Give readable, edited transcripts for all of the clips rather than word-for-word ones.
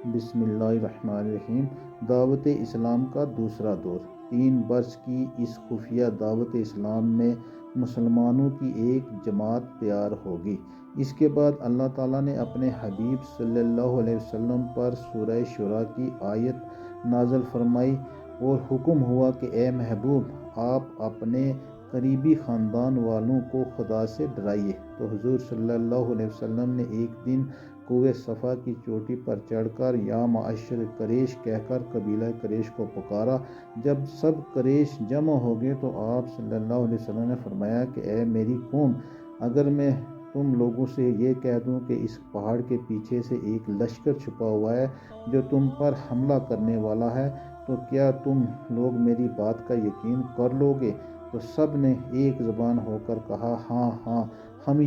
بسم اللہ الرحمن الرحیم۔ دعوت اسلام کا دوسرا دور 3 برس کی اس خفیہ دعوت اسلام میں مسلمانوں کی ایک جماعت تیار ہوگی۔ اس کے بعد اللہ تعالیٰ نے اپنے حبیب صلی اللہ علیہ وسلم پر سورہ شورى کی آیت نازل فرمائی اور حکم ہوا کہ اے محبوب، آپ اپنے قریبی خاندان والوں کو خدا سے ڈرائیے۔ تو حضور صلی اللہ علیہ وسلم نے ایک دن کوہ صفا کی چوٹی پر چڑھ کر یا معشر قریش کہہ کر قبیلہ قریش کو پکارا۔ جب سب قریش جمع ہو گئے تو آپ صلی اللہ علیہ وسلم نے فرمایا کہ اے میری قوم، اگر میں تم لوگوں سے یہ کہہ دوں کہ اس پہاڑ کے پیچھے سے ایک لشکر چھپا ہوا ہے جو تم پر حملہ کرنے والا ہے، تو کیا تم لوگ میری بات کا یقین کر لو گے؟ تو سب نے ایک زبان ہو کر کہا، ہاں ہاں، ہم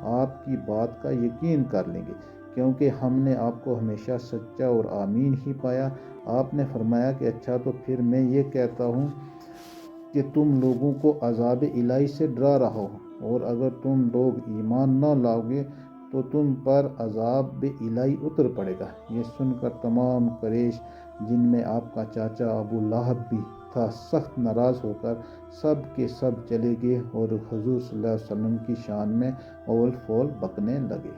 آپ کی بات کا یقین کر لیں گے، کیونکہ ہم نے آپ کو ہمیشہ سچا اور امین ہی پایا۔ آپ نے فرمایا کہ اچھا، تو پھر میں یہ کہتا ہوں کہ تم لوگوں کو عذاب الہی سے ڈرا رہا ہو، اور اگر تم لوگ ایمان نہ لاؤ گے تو تم پر عذاب الہی اتر پڑے گا۔ یہ سن کر تمام قریش، جن میں آپ کا چاچا ابو لہب بھی تھا، سخت ناراض ہو کر سب کے سب چلے گئے اور حضور صلی اللہ علیہ وسلم کی شان میں اول فول بکنے لگے۔